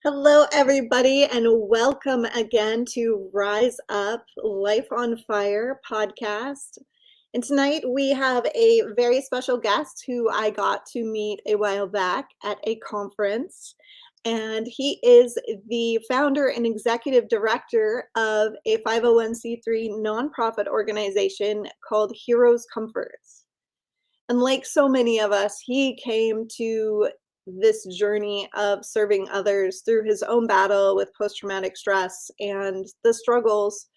Hello, everybody, and welcome again to Rise Up Life on Fire podcast. And tonight we have a very special guest who I got to meet a while back at a conference. And he is the founder and executive director of a 501c3 nonprofit organization called Heroes Comforts. And like so many of us, he came to this journey of serving others through his own battle with post-traumatic stress and the struggles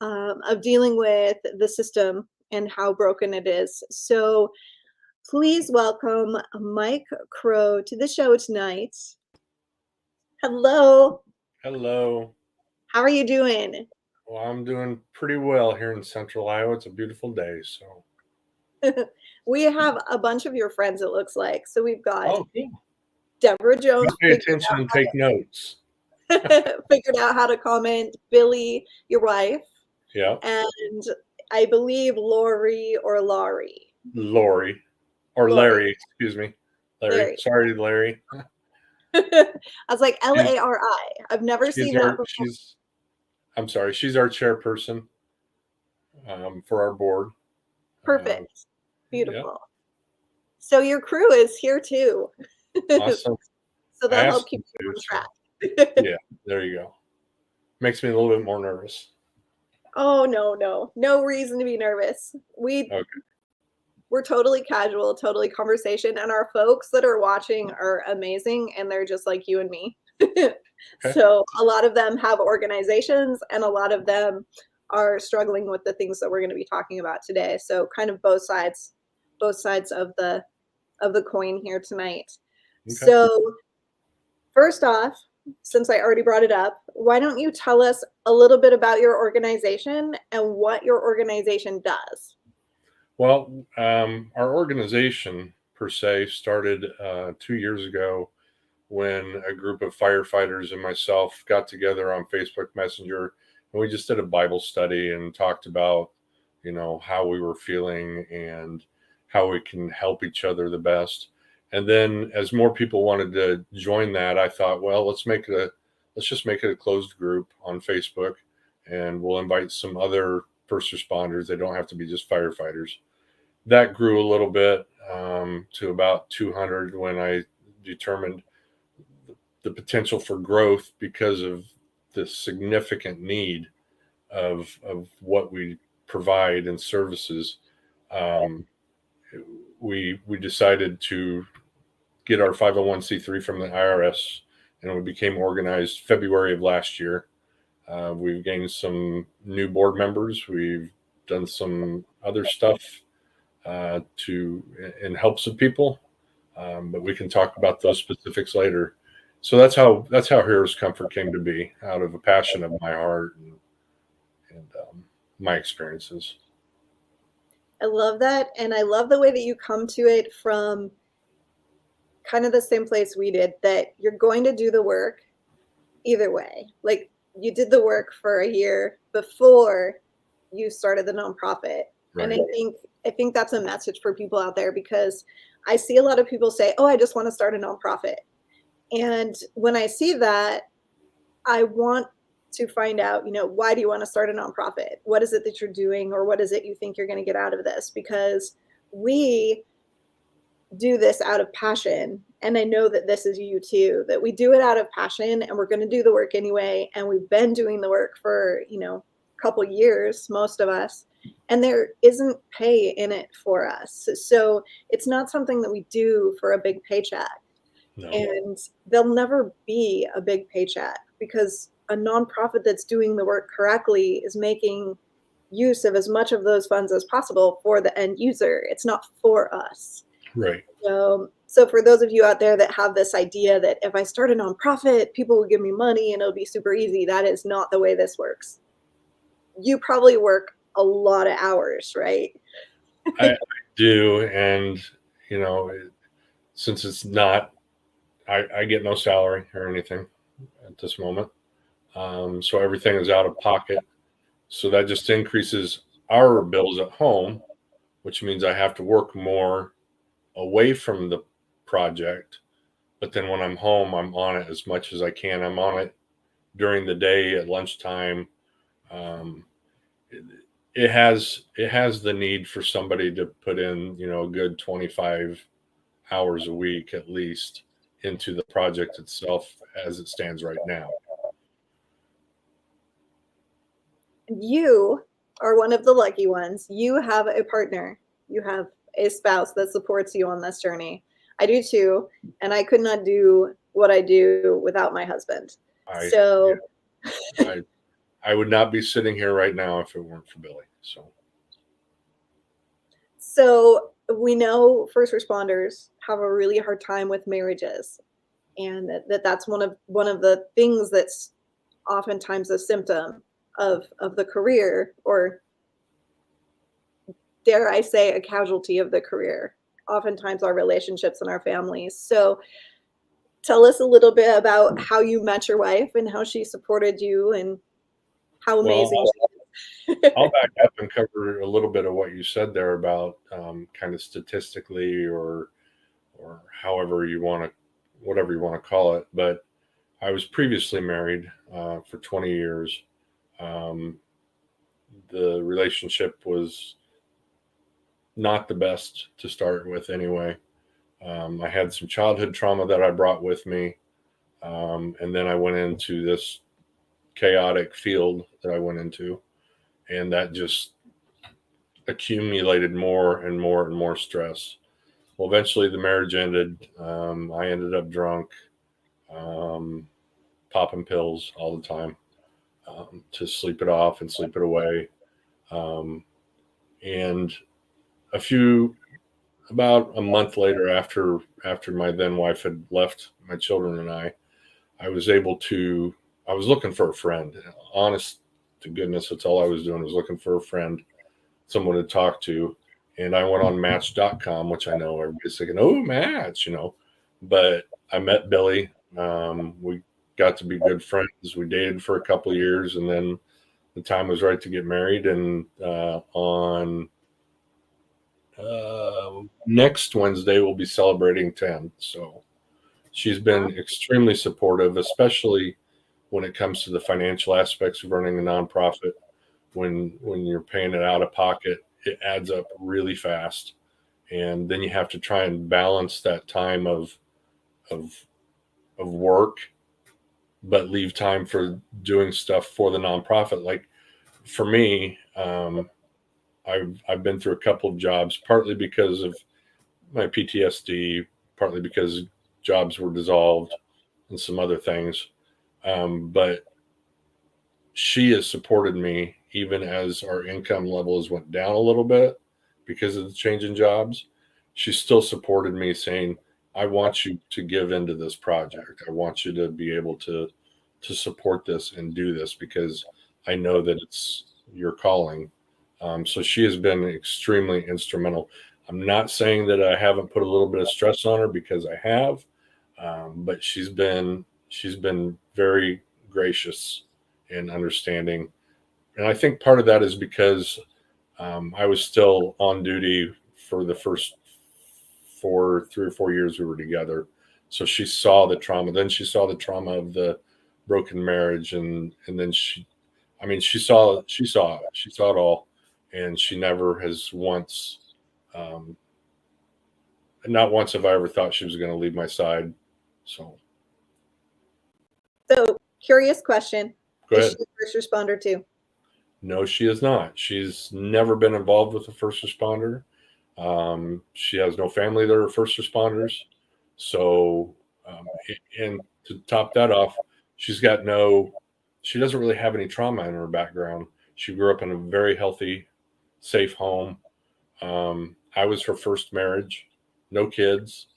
of dealing with the system and how broken it is. So please welcome Mike Crowe to the show tonight. Hello. Hello. How are you doing? Well, I'm doing pretty well here in Central Iowa. It's a beautiful day, so. We have a bunch of your friends, it looks like. So we've got Cool. Deborah Jones. You pay attention and take notes. Figured out how to comment. Billy, your wife. Yeah. And I believe Lori or Laurie. Lori. Or Larry, excuse me. Larry. Sorry, Larry. I was like, Lari. I've never seen that before. I'm sorry. She's our chairperson for our board. Perfect. Beautiful. Yeah. So your crew is here too. Awesome. So they'll help keep you on track. Yeah, there you go. Makes me a little bit more nervous. Oh, no reason to be nervous. We're totally casual, totally conversation, and our folks that are watching are amazing, and they're just like you and me. Okay. So a lot of them have organizations, and a lot of them are struggling with the things that we're going to be talking about today. So kind of both sides of the coin here tonight. Okay. So first off, since I already brought it up, why don't you tell us a little bit about your organization and what your organization does? Well, our organization per se started 2 years ago when a group of firefighters and myself got together on Facebook Messenger, and we just did a Bible study and talked about, how we were feeling and how we can help each other the best. And then as more people wanted to join that, I thought, well, let's just make it a closed group on Facebook, and we'll invite some other first responders. They don't have to be just firefighters. That grew a little bit to about 200 when I determined the potential for growth because of the significant need of what we provide and services. We decided to get our 501c3 from the IRS, and we became organized February of last year. We've gained some new board members. We've done some other stuff in helps of people, but we can talk about those specifics later. So that's how Heroes Comfort came to be, out of a passion of my heart and my experiences. I love that, and I love the way that you come to it from kind of the same place we did, that you're going to do the work either way. Like, you did the work for a year before you started the nonprofit. Right. And I think that's a message for people out there, because I see a lot of people say, oh, I just want to start a nonprofit. And when I see that, I want to find out, why do you want to start a nonprofit? What is it that you're doing, or what is it you think you're going to get out of this? Because we do this out of passion. And I know that this is you too, that we do it out of passion, and we're going to do the work anyway. And we've been doing the work for, a couple years, most of us, and there isn't pay in it for us. So it's not something that we do for a big paycheck. No. And there'll never be a big paycheck, because a nonprofit that's doing the work correctly is making use of as much of those funds as possible for the end user. It's not for us. Right. So for those of you out there that have this idea that if I start a nonprofit, people will give me money and it'll be super easy, that is not the way this works. You probably work a lot of hours, right? I do. And, since it's not, I get no salary or anything at this moment. So everything is out of pocket. So that just increases our bills at home, which means I have to work more away from the project. but then when I'm home, I'm on it as much as I can. I'm on it during the day at lunchtime. Um, it, it has the need for somebody to put in, a good 25 hours a week at least into the project itself as it stands right now. You are one of the lucky ones. You have a partner. You have a spouse that supports you on this journey. I do too, and I could not do what I do without my husband. I So, yeah, I would not be sitting here right now if it weren't for Billy. so we know first responders have a really hard time with marriages, and that's one of the things that's oftentimes a symptom of the career, or dare I say, a casualty of the career. Oftentimes, our relationships and our families. So, tell us a little bit about how you met your wife and how she supported you and how Well, amazing she I'll is. back up and cover a little bit of what you said there about kind of statistically or however you want to, whatever you want to call it. But I was previously married for 20 years. Um, the relationship was not the best to start with anyway. I had some childhood trauma that I brought with me. And then I went into this chaotic field that I went into, and that just accumulated more and more and more stress. Well, eventually the marriage ended. I ended up drunk, um, popping pills all the time to sleep it off and sleep it away. Um, and a few about a month later, after my then wife had left my children and I was able to. I was looking for a friend. Honest to goodness, that's all I was doing, was looking for a friend, someone to talk to. And I went on Match.com, which I know everybody's thinking, oh, Match, But I met Billy. We got to be good friends. We dated for a couple of years, and then the time was right to get married. And on next Wednesday, we'll be celebrating 10. So she's been extremely supportive, especially when it comes to the financial aspects of running a nonprofit. When you're paying it out of pocket, it adds up really fast, and then you have to try and balance that time of of work, but leave time for doing stuff for the nonprofit. Like for me, I've been through a couple of jobs, partly because of my PTSD, partly because jobs were dissolved, and some other things. But she has supported me even as our income levels went down a little bit because of the change in jobs. She still supported me, saying, I want you to give into this project. I want you to be able to support this and do this because I know that it's your calling. So she has been extremely instrumental. I'm not saying that I haven't put a little bit of stress on her, because I have, but she's been very gracious and understanding. And I think part of that is because I was still on duty for the first 3 or 4 years we were together. So she saw the trauma. Then she saw the trauma of the broken marriage, and then she saw it all, and she never has once, um, not once have I ever thought she was going to leave my side. So So, curious question. go Is she ahead. a first responder too? No, she is not. She's never been involved with a first responder. She has no family that are first responders. So, and to top that off, she doesn't really have any trauma in her background. She grew up in a very healthy, safe home. I was her first marriage, no kids.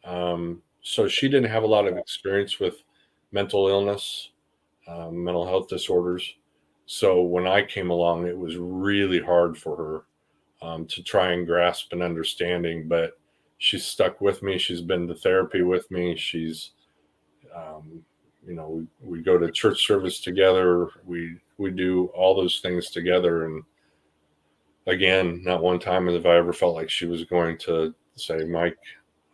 So she didn't have a lot of experience with mental illness, mental health disorders. So when I came along, it was really hard for her to try and grasp an understanding. But she's stuck with me. She's been to therapy with me. Um, we go to church service together. We do all those things together. And again, not one time have I ever felt like she was going to say, Mike,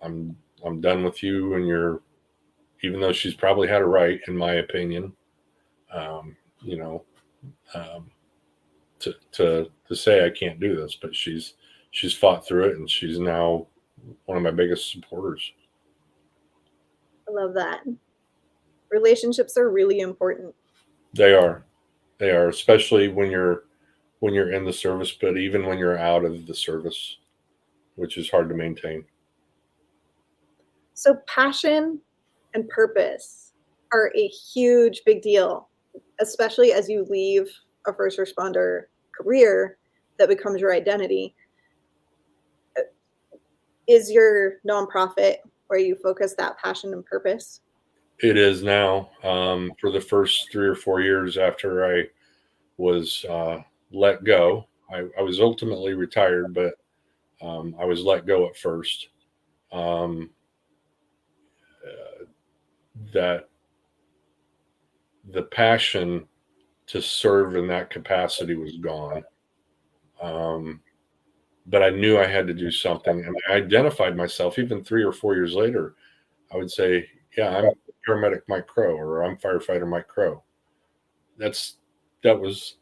I'm done with you and even though she's probably had it right, in my opinion. Um, you know, um, to say I can't do this, but she's fought through it, and she's now one of my biggest supporters. I love that. Relationships are really important. They are, especially when you're in the service, but even when you're out of the service, which is hard to maintain. So passion and purpose are a huge big deal, especially as you leave a first responder career that becomes your identity. Is your nonprofit where you focus that passion and purpose? It is now. For the first 3 or 4 years after I was let go, I was ultimately retired, but I was let go at first. Um, that the passion to serve in that capacity was gone. Um, but I knew I had to do something, and I identified myself even 3 or 4 years later. I would say, "Yeah, I'm paramedic Mike Crowe," or "I'm firefighter Mike Crowe." That's that was,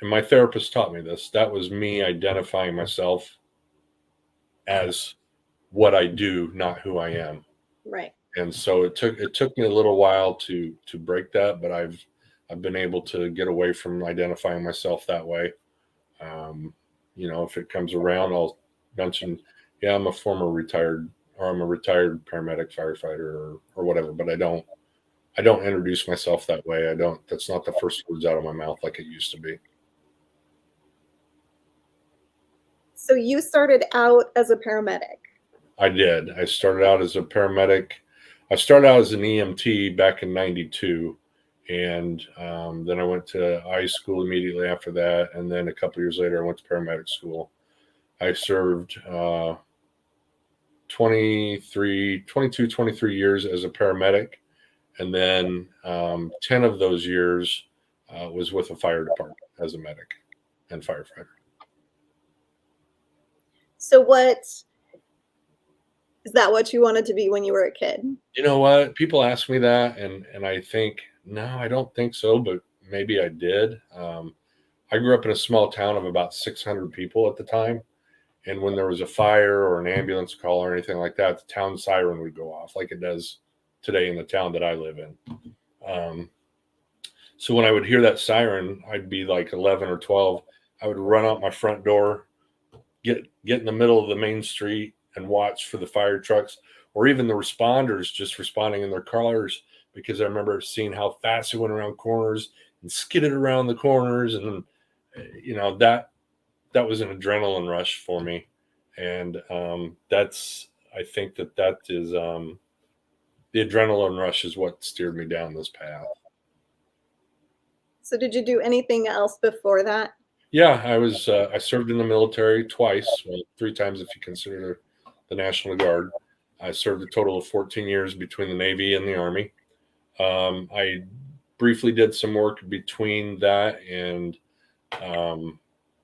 and my therapist taught me this. That was me identifying myself as what I do, not who I am. Right. And so it took me a little while to break that, but I've been able to get away from identifying myself that way. Um, if it comes around, I'll mention, yeah, I'm a former retired, or I'm a retired paramedic firefighter, or whatever, but I don't introduce myself that way. I don't, that's not the first words out of my mouth like it used to be. So you started out as a paramedic. I did. I started out as a paramedic. I started out as an EMT back in '92, and then I went to high school immediately after that, and then a couple of years later, I went to paramedic school. I served 22, 23 years as a paramedic, and then 10 of those years was with a fire department as a medic and firefighter. So what is that what you wanted to be when you were a kid? You know what? People ask me that, and I think, no, I don't think so, but maybe I did. I grew up in a small town of about 600 people at the time. And when there was a fire or an ambulance call or anything like that, the town siren would go off like it does today in the town that I live in. Um, so when I would hear that siren, I'd be like 11 or 12. I would run out my front door, get in the middle of the main street and watch for the fire trucks, or even the responders just responding in their cars, because I remember seeing how fast they went around corners and skidded around the corners. And, that was an adrenaline rush for me. And I think that is the adrenaline rush is what steered me down this path. So did you do anything else before that? Yeah, I served in the military twice, well, 3 times if you consider the National Guard. I served a total of 14 years between the Navy and the Army. I briefly did some work between that and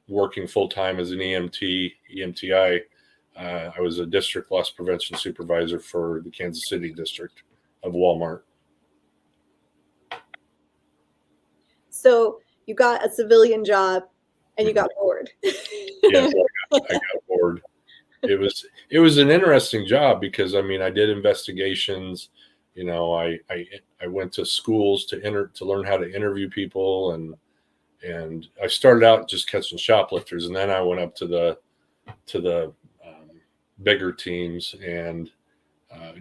working full time as an EMTI. I was a district loss prevention supervisor for the Kansas City district of Walmart. So you got a civilian job and you got bored. Yes, I got bored. It was an interesting job because, I mean, I did investigations. I went to schools to learn how to interview people, and I started out just catching shoplifters, and then I went up to the bigger teams and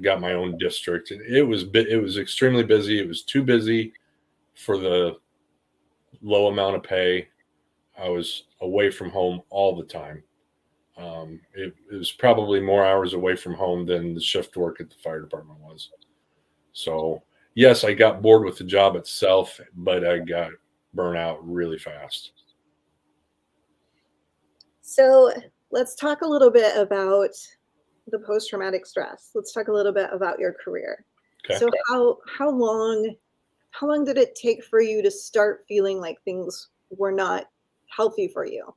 got my own district. It was extremely busy. It was too busy for the low amount of pay. I was away from home all the time. It was probably more hours away from home than the shift work at the fire department was. So yes, I got bored with the job itself, but I got burnt out really fast. So let's talk a little bit about the post-traumatic stress. Let's talk a little bit about your career. Okay. So how long did it take for you to start feeling like things were not healthy for you?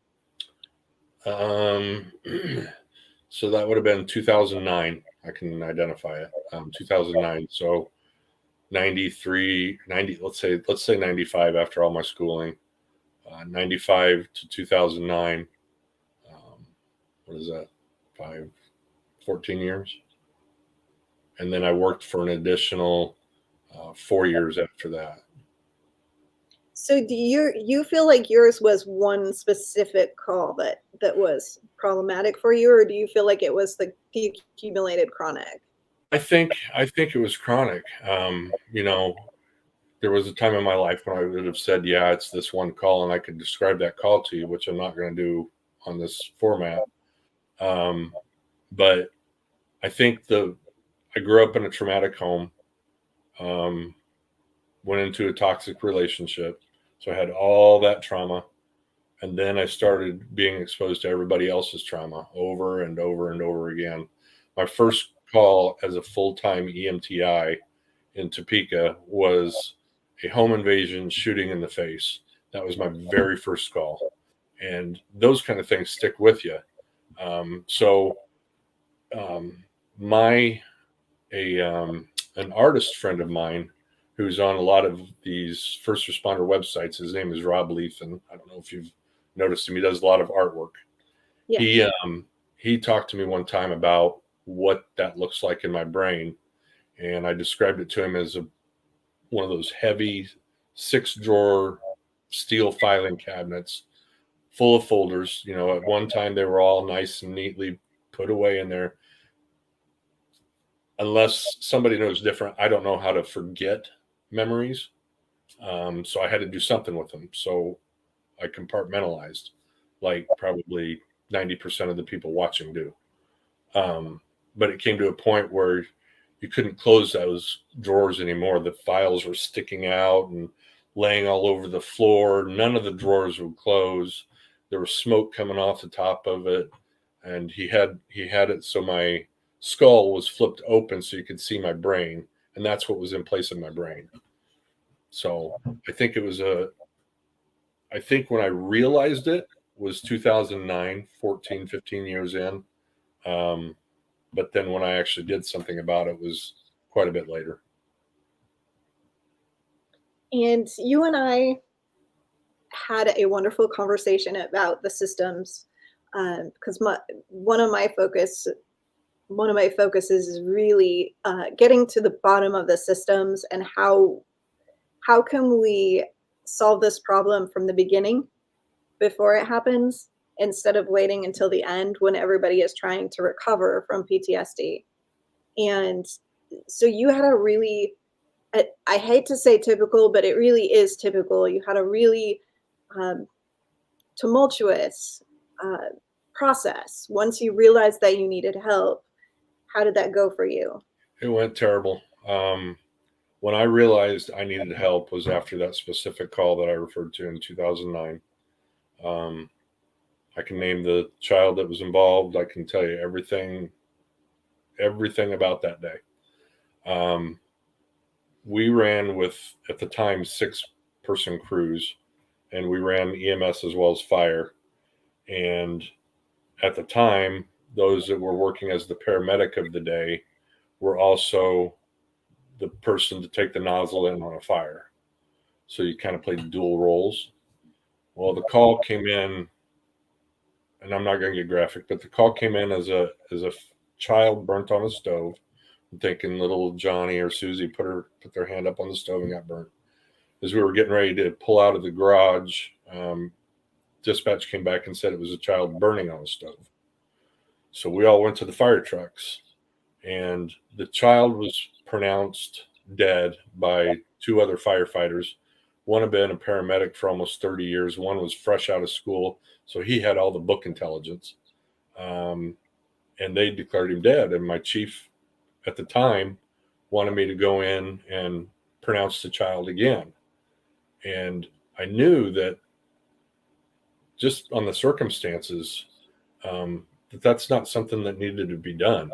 So that would have been 2009. I can identify it. 2009. So 93, 90, let's say 95 after all my schooling, 95 to 2009. What is that? 14 years. And then I worked for an additional 4 years after that. So do you feel like yours was one specific call that was problematic for you, or do you feel like it was the accumulated chronic? I think it was chronic. There was a time in my life when I would have said, yeah, it's this one call, and I could describe that call to you, which I'm not going to do on this format. But I think I grew up in a traumatic home, went into a toxic relationship. So I had all that trauma. And then I started being exposed to everybody else's trauma over and over and over again. My first call as a full-time EMTI in Topeka was a home invasion shooting in the face. That was my very first call. And those kind of things stick with you. So an artist friend of mine who's on a lot of these first responder websites, his name is Rob Leathan. I don't know if you've noticed him. He does a lot of artwork. Yeah. He talked to me one time about what that looks like in my brain, and I described it to him as one of those heavy 6-drawer steel filing cabinets full of folders. At one time they were all nice and neatly put away in there. Unless somebody knows different, I don't know how to forget memories. So I had to do something with them. So I compartmentalized, like probably 90% of the people watching do. But it came to a point where you couldn't close those drawers anymore. The files were sticking out and laying all over the floor. None of the drawers would close. There was smoke coming off the top of it. And he had it so my skull was flipped open so you could see my brain. And that's what was in place of my brain. So I think when I realized it was 2009, 14, 15 years in. But then when I actually did something about it was quite a bit later. And you and I had a wonderful conversation about the systems, because one of my focuses is really getting to the bottom of the systems and how can we solve this problem from the beginning before it happens, instead of waiting until the end when everybody is trying to recover from PTSD. And so you had a really, I hate to say typical, but it really is typical. You had a really tumultuous process. Once you realized that you needed help, how did that go for you? It went terrible. When I realized I needed help was after that specific call that I referred to in 2009. I can name the child that was involved. I can tell you everything about that day. We ran with, at the time, 6-person crews, and we ran EMS as well as fire. And at the time, those that were working as the paramedic of the day were also the person to take the nozzle in on a fire. So you kind of played dual roles. Well, the call came in, and I'm not going to get graphic, but the call came in as a child burnt on a stove. I'm thinking little Johnny or Susie put their hand up on the stove and got burnt. As we were getting ready to pull out of the garage, dispatch came back and said it was a child burning on a stove. So we all went to the fire trucks, and the child was pronounced dead by 2 other firefighters. One had been a paramedic for almost 30 years. One was fresh out of school, so he had all the book intelligence. And they declared him dead. And my chief at the time wanted me to go in and pronounce the child again. And I knew that just on the circumstances, that's not something that needed to be done.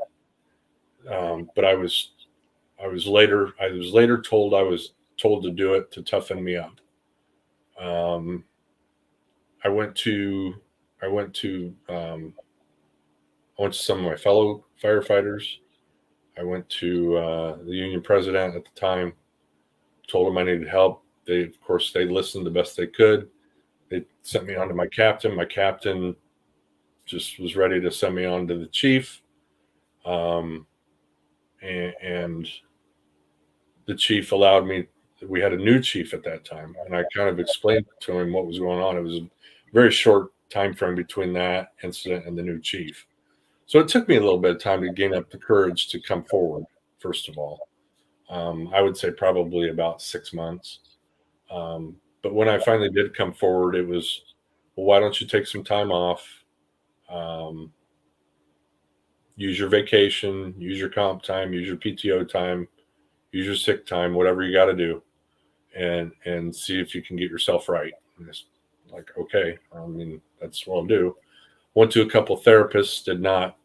But I was later told I was told to do it to toughen me up. I went to some of my fellow firefighters. I went to the union president at the time, told them I needed help. Of course, they listened the best they could. They sent me on to my captain. My captain just was ready to send me on to the chief. And the chief allowed me. We had a new chief at that time, and I kind of explained to him what was going on. It was a very short time frame between that incident and the new chief. So it took me a little bit of time to gain up the courage to come forward, first of all. I would say probably about 6 months. But when I finally did come forward, it was, well, why don't you take some time off? Use your vacation, use your comp time, use your PTO time, use your sick time, whatever you got to do, and see if you can get yourself right. And it's like, okay, I mean, that's what I'll do. Went to a couple of therapists, did not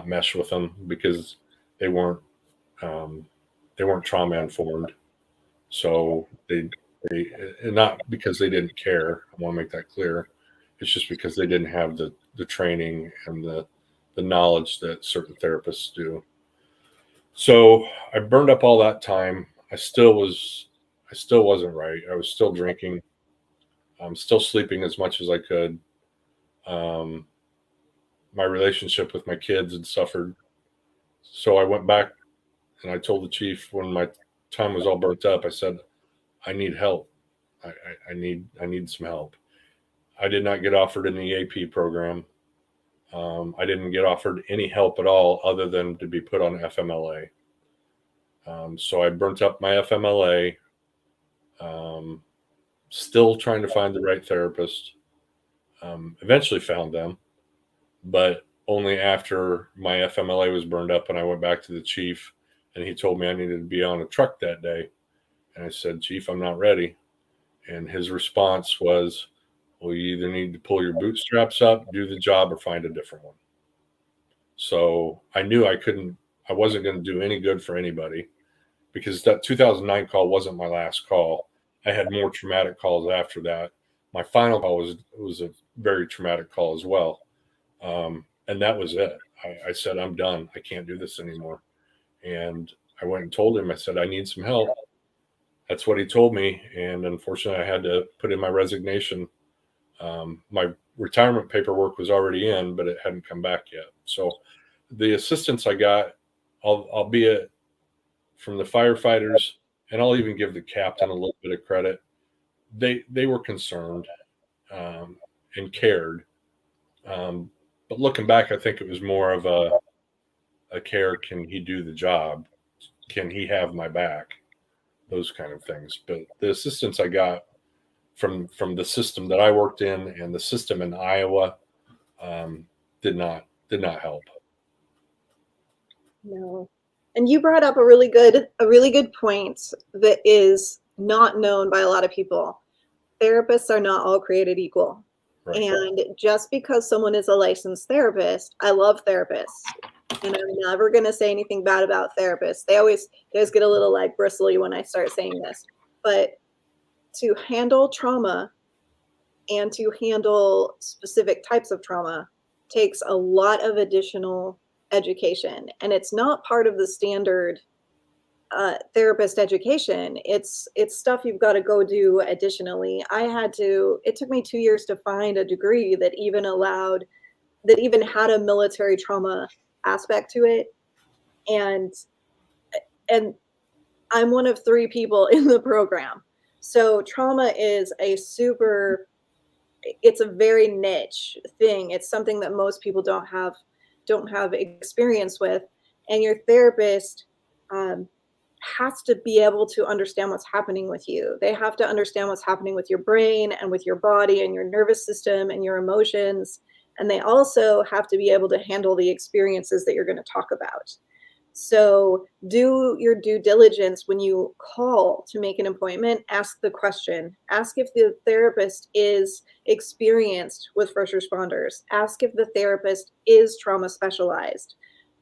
mesh with them because they weren't trauma informed. So they and not because they didn't care. I want to make that clear. It's just because they didn't have the training and the knowledge that certain therapists do. So I burned up all that time. I still wasn't right. I was still drinking. I'm still sleeping as much as I could. My relationship with my kids had suffered. So I went back and I told the chief when my time was all burnt up, I said, I need help. I need some help. I did not get offered an EAP program. I didn't get offered any help at all other than to be put on FMLA. So I burnt up my FMLA, still trying to find the right therapist. Eventually found them, but only after my FMLA was burned up and I went back to the chief and he told me I needed to be on a truck that day. And I said, Chief, I'm not ready. And his response was, well, you either need to pull your bootstraps up, do the job, or find a different one. So I knew I wasn't going to do any good for anybody because that 2009 call wasn't my last call. I had more traumatic calls after that. My final call was a very traumatic call as well. And that was it. I said, I'm done. I can't do this anymore. And I went and told him, I said, I need some help. That's what he told me. And unfortunately, I had to put in my resignation. My retirement paperwork was already in, but it hadn't come back yet. So the assistance I got, albeit from the firefighters, and I'll even give the captain a little bit of credit, they were concerned and cared. But looking back, I think it was more of a care. Can he do the job? Can he have my back? Those kind of things. But the assistance I got from the system that I worked in and the system in Iowa did not help. No. And you brought up a really good point that is not known by a lot of people. Therapists are not all created equal. Right. And just because someone is a licensed therapist, I love therapists. And I'm never going to say anything bad about therapists. They always get a little like bristly when I start saying this. But to handle trauma and to handle specific types of trauma takes a lot of additional education. And it's not part of the standard therapist education. It's stuff you've got to go do additionally. It took me 2 years to find a degree that even had a military trauma aspect to it. And I'm one of 3 people in the program. So trauma is it's a very niche thing. It's something that most people don't have experience with. And your therapist has to be able to understand what's happening with you. They have to understand what's happening with your brain and with your body and your nervous system and your emotions. And they also have to be able to handle the experiences that you're going to talk about. So do your due diligence when you call to make an appointment. Ask the question. Ask if the therapist is experienced with first responders. Ask if the therapist is trauma specialized,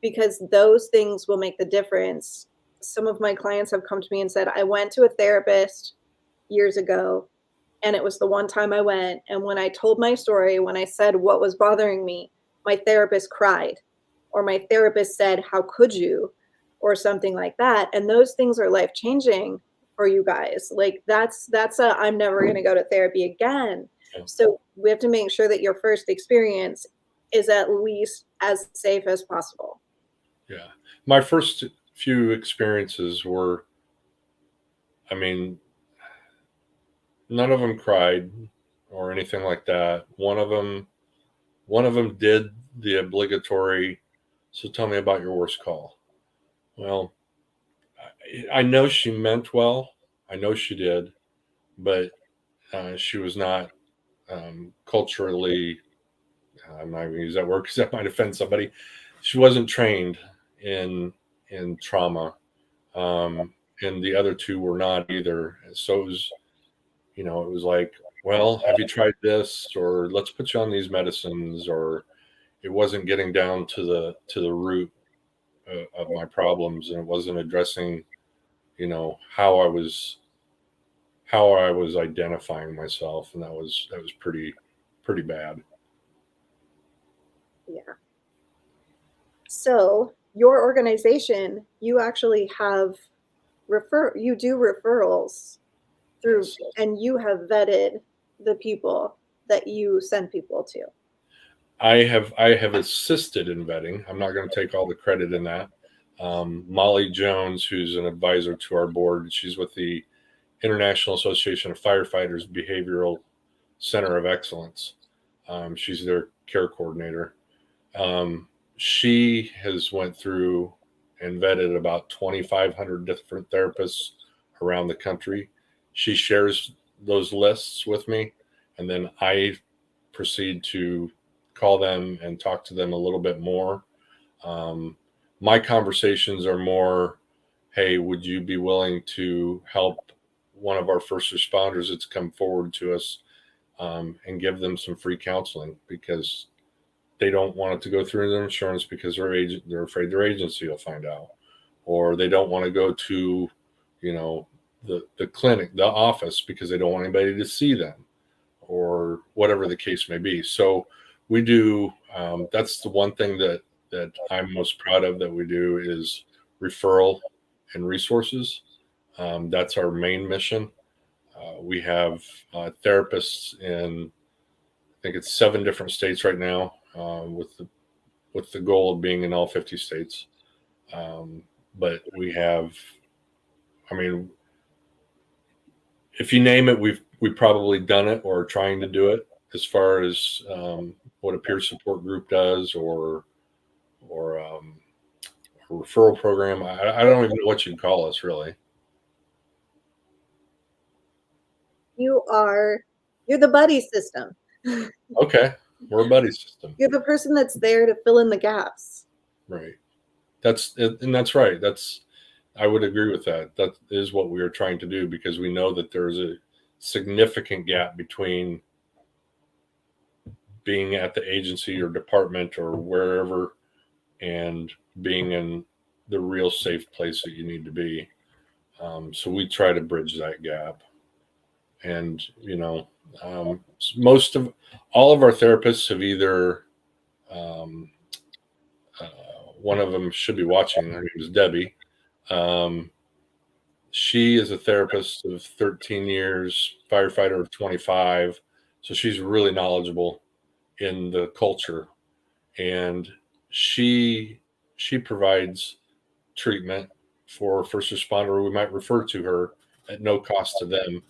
because those things will make the difference. Some of my clients have come to me and said, I went to a therapist years ago, and it was the one time I went. And when I told my story, when I said what was bothering me, my therapist cried. Or my therapist said, how could you? Or something like that. And those things are life-changing for you guys. Like that's I'm never going to go to therapy again. Yeah. So we have to make sure that your first experience is at least as safe as possible. Yeah. My first few experiences were, I mean, none of them cried or anything like that. One of them did the obligatory, so tell me about your worst call. Well, I know she meant well. I know she did, but she was not culturally, I'm not going to use that word because that might offend somebody. She wasn't trained in trauma, and the other two were not either. So it was like, well, have you tried this, or let's put you on these medicines, or it wasn't getting down to the root of my problems, and it wasn't addressing, how I was identifying myself, and that was pretty bad. Yeah. So your organization, you actually have you do referrals through, Yes. and you have vetted the people that you send people to. I have assisted in vetting. I'm not going to take all the credit in that. Molly Jones, who's an advisor to our board, she's with the International Association of Firefighters Behavioral Center of Excellence. She's their care coordinator. She has went through and vetted about 2,500 different therapists around the country. She shares those lists with me, and then I proceed to call them and talk to them a little bit more. Um, my conversations are more, hey, would you be willing to help one of our first responders that's come forward to us, and give them some free counseling because they don't want it to go through their insurance because they're afraid their agency will find out, or they don't want to go to, the clinic, the office, because they don't want anybody to see them, or whatever the case may be. So we do. That's the one thing that I'm most proud of that we do is referral and resources. That's our main mission. We have therapists in, I think it's 7 different states right now, with the goal of being in all 50 states. But we have, I mean, if you name it, we've probably done it or are trying to do it, as far as what a peer support group does, or a referral program. I don't even know what you'd call us, really. You're the buddy system. Okay, we're a buddy system, You're the person that's there to fill in the gaps. right? That's it, and that's right. I would agree with that. That is what we are trying to do, because we know that there's a significant gap between being at the agency or department or wherever and being in the real safe place that you need to be. So we try to bridge that gap. And, most of all of our therapists have either, um, uh, one of them should be watching. Her name is Debbie. Um, she is a therapist of 13 years, firefighter of 25. So she's really knowledgeable in the culture, and she she provides treatment for first responder. We might refer to her at no cost to them,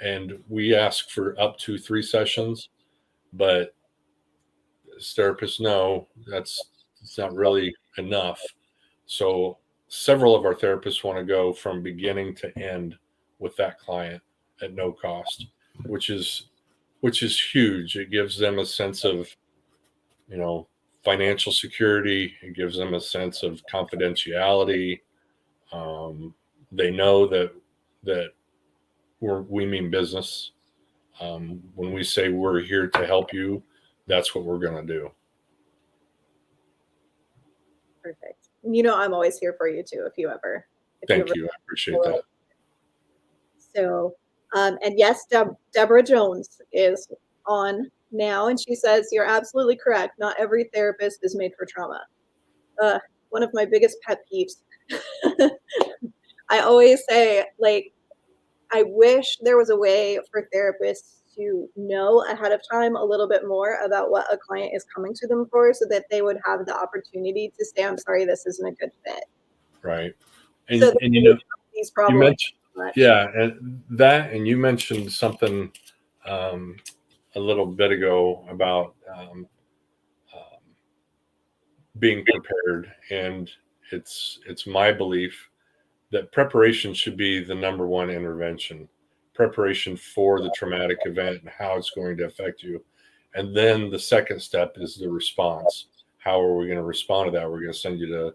and we ask for up to 3 sessions. But as therapists know, it's not really enough. So several of our therapists want to go from beginning to end with that client at no cost, which is huge. It gives them a sense of, you know, financial security. It gives them a sense of confidentiality. Um, they know that we mean business. When we say we're here to help you, that's what we're going to do. Perfect. I'm always here for you too, if you ever. Thank you. I appreciate that. So, and yes, Deborah Jones is on now, and she says you're absolutely correct. Not every therapist is made for trauma. One of my biggest pet peeves. I always say, like, I wish there was a way for therapists to know ahead of time a little bit more about what a client is coming to them for, so that they would have the opportunity to say, I'm sorry, this isn't a good fit. Right. So And that you know, these you problems mentioned, much. yeah, and you mentioned something um, a little bit ago about being prepared, and it's my belief that preparation should be the number one intervention. Preparation for the traumatic event and how it's going to affect you, and then the second step is the response. How are we going to respond to that? We're going to send you to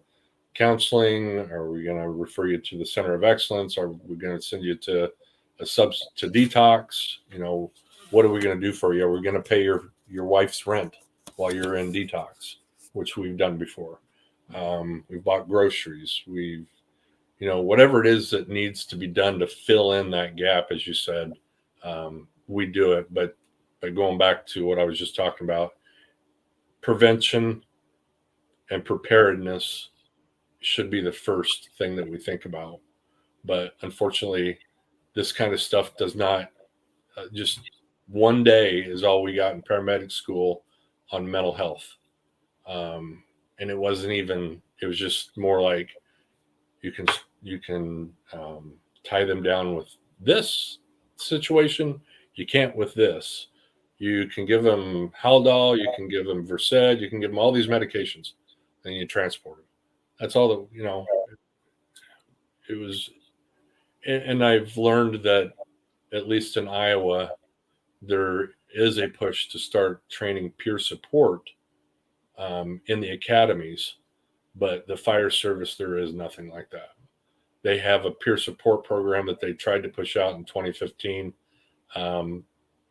counseling? Are we going to refer you to the Center of Excellence? Are we going to send you to to detox? You know, what are we going to do for you? Are we going to pay your wife's rent while you're in detox, which we've done before? We've bought groceries. We've, whatever it is that needs to be done to fill in that gap, as you said, we do it. But going back to what I was just talking about, prevention and preparedness should be the first thing that we think about. But unfortunately, this kind of stuff does not just one day is all we got in paramedic school on mental health. And it wasn't even, it was just more like you can, tie them down with this situation. You can't with this. You can give them Haldol, you can give them Versed, you can give them all these medications, and you transport them. That's all that, it was. And I've learned that at least in Iowa, there is a push to start training peer support in the academies, but the fire service, there is nothing like that. They have a peer support program that they tried to push out in 2015.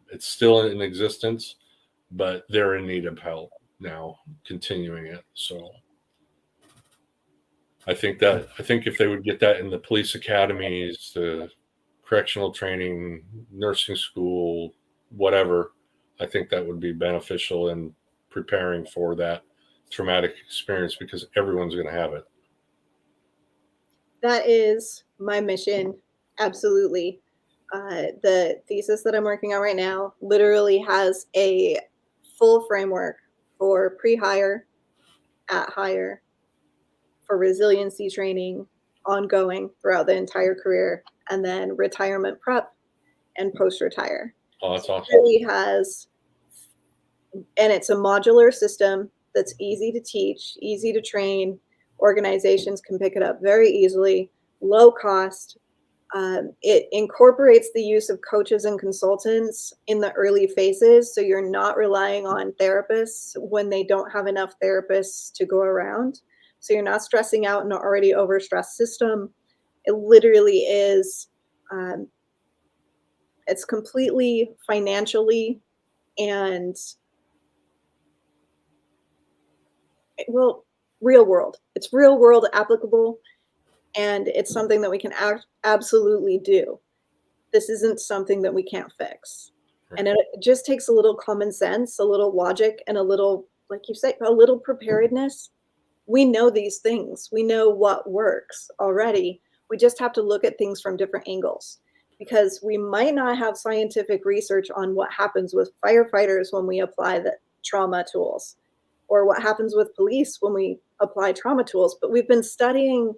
It's still in existence, but they're in need of help now, continuing it. So I think if they would get that in the police academies, the correctional training, nursing school, whatever, I think that would be beneficial in preparing for that traumatic experience, because everyone's going to have it. That is my mission. Absolutely. The thesis that I'm working on right now literally has a full framework for pre-hire, at hire, for resiliency training, ongoing throughout the entire career, and then retirement prep and post-retire. Oh, that's awesome. It really has, and it's a modular system that's easy to teach, easy to train. Organizations can pick it up very easily, low cost. It incorporates the use of coaches and consultants in the early phases, so you're not relying on therapists when they don't have enough therapists to go around. So you're not stressing out an already overstressed system. It literally is, it's completely financially and, well, real world. It's real world applicable, and it's something that we can absolutely do. This isn't something that we can't fix. Right. And it just takes a little common sense, a little logic, and a little, like you say, a little preparedness. We know these things. We know what works already. We just have to look at things from different angles, because we might not have scientific research on what happens with firefighters when we apply the trauma tools, or what happens with police when we apply trauma tools, but we've been studying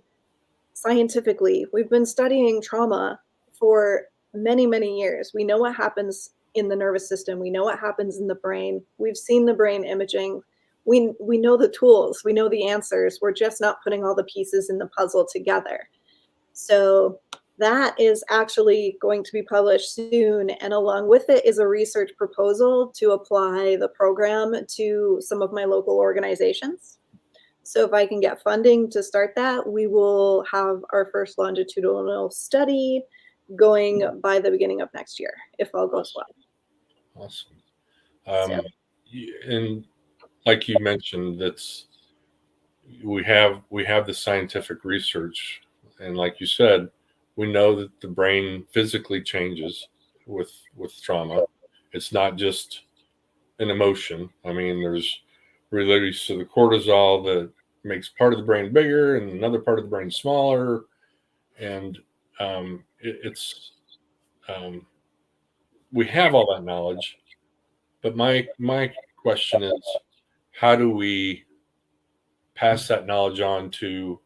scientifically, we've been studying trauma for many, many years. We know what happens in the nervous system. We know what happens in the brain. We've seen the brain imaging. We know the tools. We know the answers. We're just not putting all the pieces in the puzzle together. So that is actually going to be published soon. And along with it is a research proposal to apply the program to some of my local organizations. So if I can get funding to start that, we will have our first longitudinal study going by the beginning of next year, if all goes well. Awesome. So. And like you mentioned, we have the scientific research, and like you said, we know that the brain physically changes with trauma. It's not just an emotion. I mean, there's release of the cortisol that makes part of the brain bigger and another part of the brain smaller, and it's we have all that knowledge, but my question is, how do we pass that knowledge on to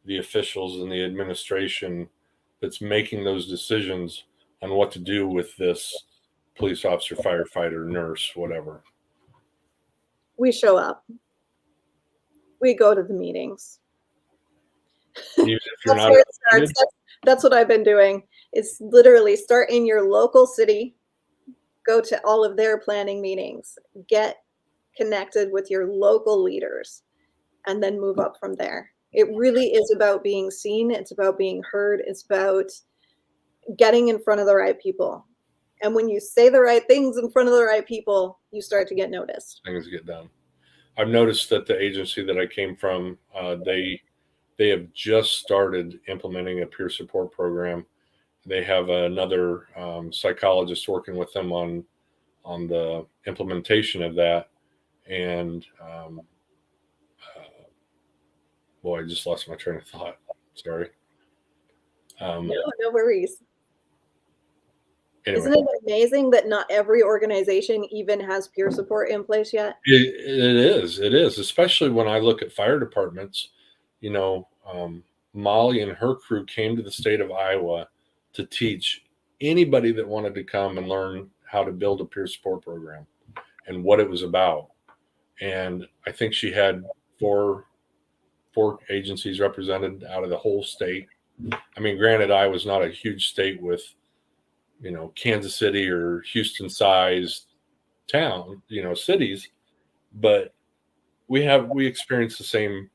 the officials and the administration that's making those decisions on what to do with this police officer, firefighter, nurse, whatever? We show up. We go to the meetings. Even if you're That's not where it starts. That's what I've been doing. It's literally start in your local city, go to all of their planning meetings, get connected with your local leaders, and then move up from there. It really is about being seen. It's about being heard. It's about getting in front of the right people. And when you say the right things in front of the right people, you start to get noticed. things get done. I've noticed that the agency that I came from, they have just started implementing a peer support program. They have another psychologist working with them on the implementation of that. And boy, I just lost my train of thought. Sorry. No worries. Anyway, isn't it amazing that not every organization even has peer support in place yet? it is, especially when I look at fire departments. You know, Molly and her crew came to the state of Iowa to teach anybody that wanted to come and learn how to build a peer support program and what it was about. And I think she had four agencies represented out of the whole state. I mean, granted, Iowa's not a huge state with, you know, Kansas City or Houston sized town, you know, cities, but we experience the same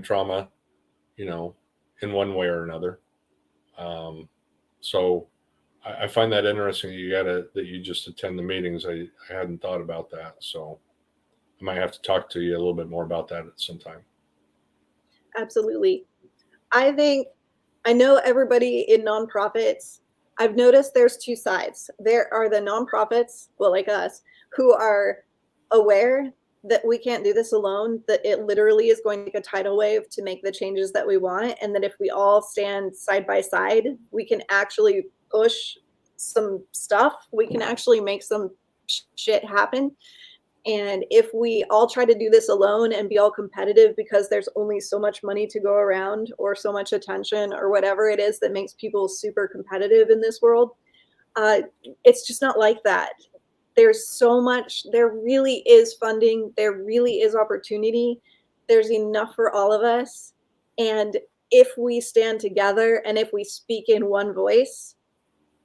trauma, you know, in one way or another. So I find that interesting that you just attend the meetings. I hadn't thought about that. So I might have to talk to you a little bit more about that at some time. Absolutely. I know everybody in nonprofits, I've noticed there's two sides. There are the nonprofits, well, like us, who are aware that we can't do this alone, that it literally is going to take a tidal wave to make the changes that we want. And that if we all stand side by side, we can actually push some stuff. We can actually make some shit happen. And if we all try to do this alone and be all competitive because there's only so much money to go around or so much attention or whatever it is that makes people super competitive in this world, it's just not like that. There's so much, there really is funding, there really is opportunity, there's enough for all of us. And if we stand together and if we speak in one voice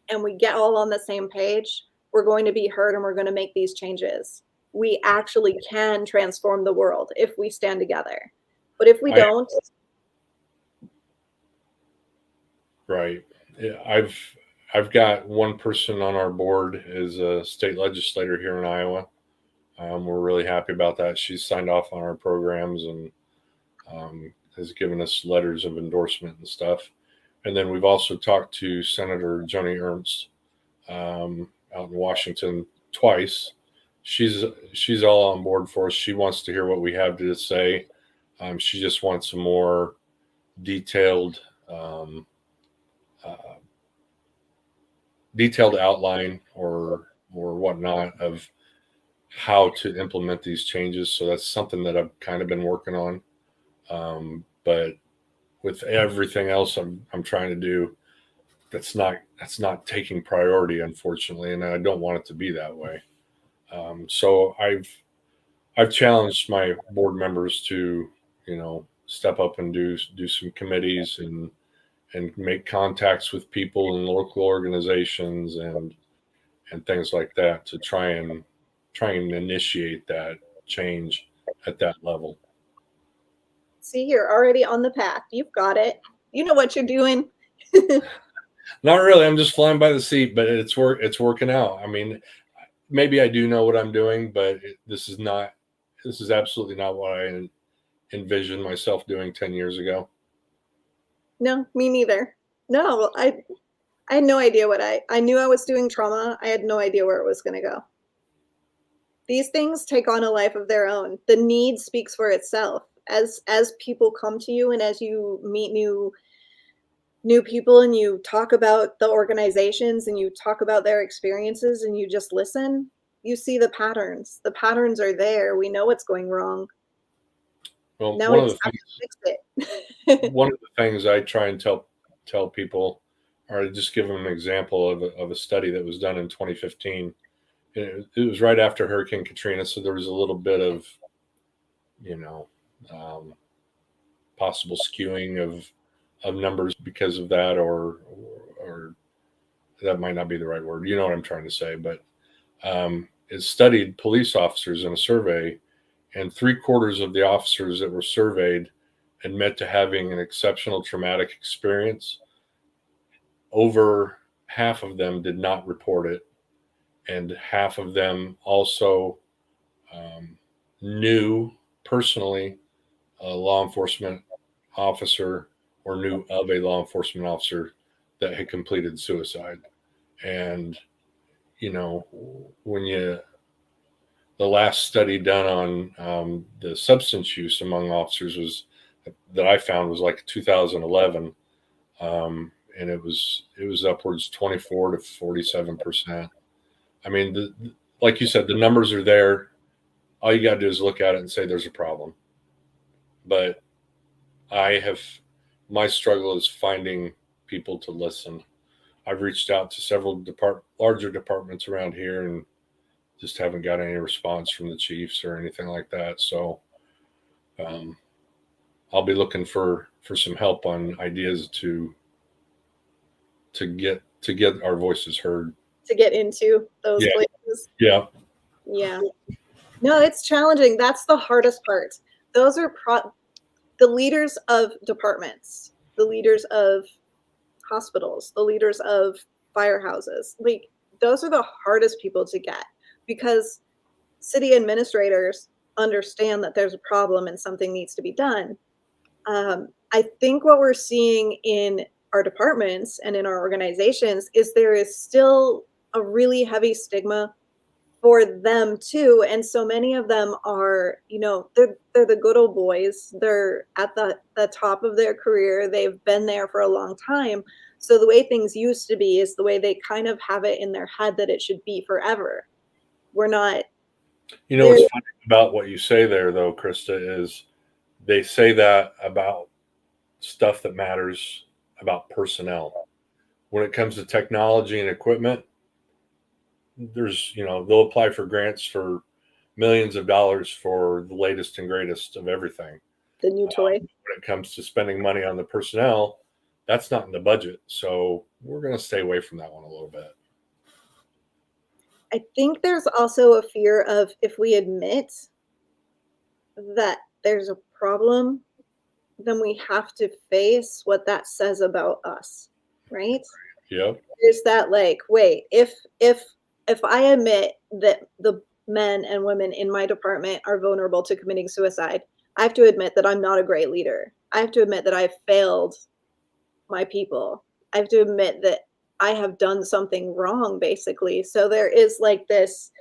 and we get all on the same page, we're going to be heard and we're going to make these changes. We actually can transform the world if we stand together. But if we don't. Right. Yeah, I've got one person on our board is a state legislator here in Iowa. We're really happy about that. She's signed off on our programs and has given us letters of endorsement and stuff. And then we've also talked to Senator Joni Ernst out in Washington twice. She's all on board for us. She wants to hear what we have to say. She just wants a more detailed outline or whatnot of how to implement these changes. So that's something that I've kind of been working on. But with everything else I'm trying to do, that's not taking priority, unfortunately, and I don't want it to be that way. So I've challenged my board members to, you know, step up and do some committees and make contacts with people in local organizations and things like that to try and initiate that change at that level. See, you're already on the path. You've got it. You know what you're doing. Not really. I'm just flying by the seat, but it's working out. I mean, maybe I do know what I'm doing, but this is absolutely not what I envisioned myself doing 10 years ago. No, me neither. No, I had no idea what I knew I was doing trauma. I had no idea where it was going to go. These things take on a life of their own. The need speaks for itself. As people come to you and as you meet new new people and you talk about the organizations and you talk about their experiences and you just listen, you see the patterns. The patterns are there. We know what's going wrong. Well, Now we just have to fix it. one of the things I try and tell people, or just give them an example of a study that was done in 2015. It was right after Hurricane Katrina, so there was a little bit of, you know, possible skewing of numbers because of that, or that might not be the right word. You know what I'm trying to say, but it studied police officers in a survey, and 3/4 of the officers that were surveyed admit to having an exceptional traumatic experience. Over half of them did not report it, and half of them also um, knew personally a law enforcement officer or knew of a law enforcement officer that had completed suicide. And, you know, when you, the last study done on the substance use among officers was that I found was like 2011. And it was upwards 24 to 47%. I mean, like you said, the numbers are there. All you got to do is look at it and say there's a problem. But my struggle is finding people to listen. I've reached out to several larger departments around here and just haven't got any response from the chiefs or anything like that. So um, I'll be looking for some help on ideas to get our voices heard. To get into those Yeah. places. Yeah. Yeah. No, it's challenging. That's the hardest part. Those are the leaders of departments, the leaders of hospitals, the leaders of firehouses. Like, those are the hardest people to get because city administrators understand that there's a problem and something needs to be done. I think what we're seeing in our departments and in our organizations is there is still a really heavy stigma for them too, and so many of them are, they're the good old boys. They're at the top of their career. They've been there for a long time. So the way things used to be is the way they kind of have it in their head that it should be forever. We're not. You know what's funny about what you say there, though, Krista, is they say that about stuff that matters, about personnel. When it comes to technology and equipment, they'll apply for grants for millions of dollars for the latest and greatest of everything. The new toy. When it comes to spending money on the personnel, that's not in the budget. So we're going to stay away from that one a little bit. I think there's also a fear of if we admit that there's a problem, then we have to face what that says about us, right? Yep. There's that, like, wait, if I admit that the men and women in my department are vulnerable to committing suicide, I have to admit that I'm not a great leader. I have to admit that I've failed my people. I have to admit that I have done something wrong, basically. So there is like this,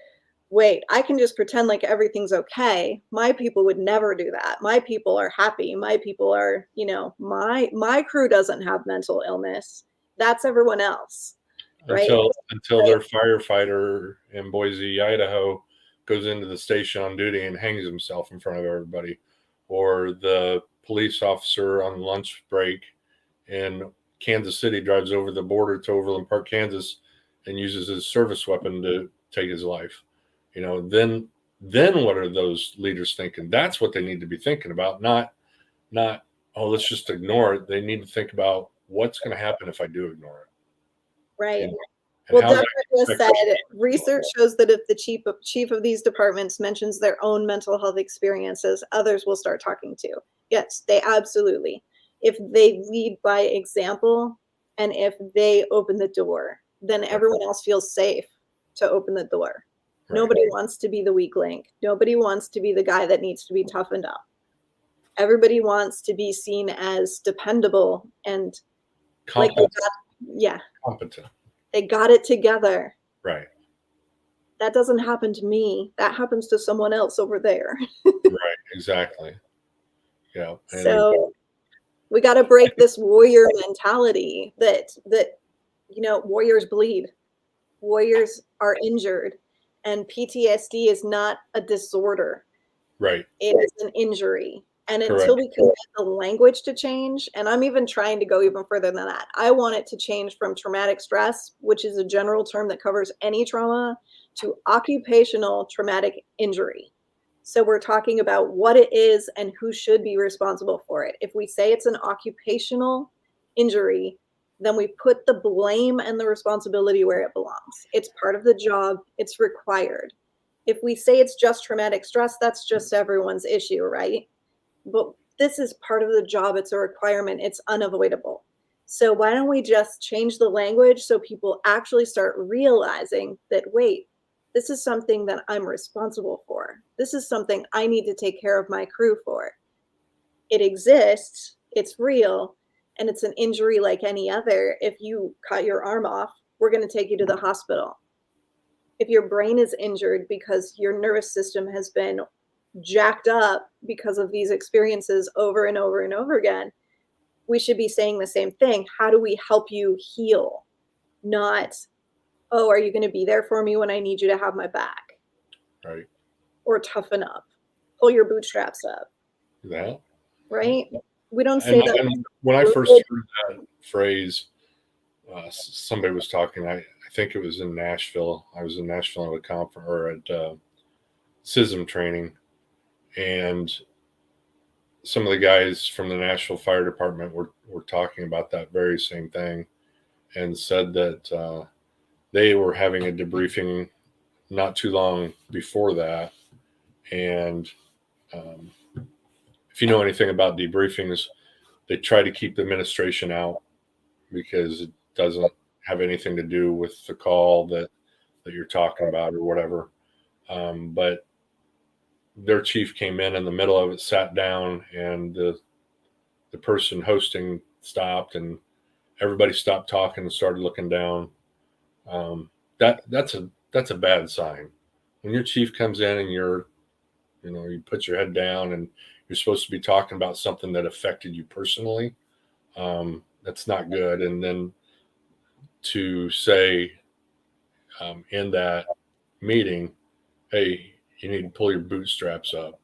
wait, I can just pretend like everything's okay. My people would never do that. My people are happy. My people are, my crew doesn't have mental illness. That's everyone else. Right? Until their firefighter in Boise, Idaho goes into the station on duty and hangs himself in front of everybody, or the police officer on lunch break in Kansas City drives over the border to Overland Park, Kansas, and uses his service weapon to take his life. Then what are those leaders thinking? That's what they need to be thinking about, not oh, let's just ignore it. They need to think about what's going to happen if I do ignore it. Right. Well, Dr. just said research shows that if the chief of these departments mentions their own mental health experiences, others will start talking to. Yes, they absolutely. If they lead by example and if they open the door, then everyone else feels safe to open the door. Right. Nobody wants to be the weak link. Nobody wants to be the guy that needs to be toughened up. Everybody wants to be seen as dependable and competent. Competent. They got it together. Right. That doesn't happen to me. That happens to someone else over there. Right. Exactly. Yeah. So We got to break this warrior mentality that warriors bleed, warriors are injured, and PTSD is not a disorder. Right. It is an injury. And Correct. until we can get the language to change, and I'm even trying to go even further than that, I want it to change from traumatic stress, which is a general term that covers any trauma, to occupational traumatic injury. So we're talking about what it is and who should be responsible for it. If we say it's an occupational injury, then we put the blame and the responsibility where it belongs. It's part of the job, it's required. If we say it's just traumatic stress, that's just everyone's issue, right? But this is part of the job, it's a requirement, it's unavoidable. So why don't we just change the language so people actually start realizing that, wait, this is something that I'm responsible for. This is something I need to take care of my crew for. It exists, it's real, and it's an injury like any other. If you cut your arm off, we're going to take you to the hospital. If your brain is injured because your nervous system has been jacked up because of these experiences over and over and over again, we should be saying the same thing. How do we help you heal? Not, oh, are you going to be there for me when I need you to have my back? Right. Or toughen up, pull your bootstraps up. That. Right? We don't say And that. when I first heard that phrase, somebody was talking. I think it was in Nashville. I was in Nashville at a conference or at CISM training, and some of the guys from the Nashville Fire Department were talking about that very same thing, and said that they were having a debriefing not too long before that, and if you know anything about debriefings, they try to keep the administration out because it doesn't have anything to do with the call that you're talking about or whatever. But their chief came in the middle of it, sat down, and the person hosting stopped, and everybody stopped talking and started looking down. That's a bad sign. When your chief comes in and you put your head down and you're supposed to be talking about something that affected you personally, that's not good. And then to say in that meeting, hey, you need to pull your bootstraps up.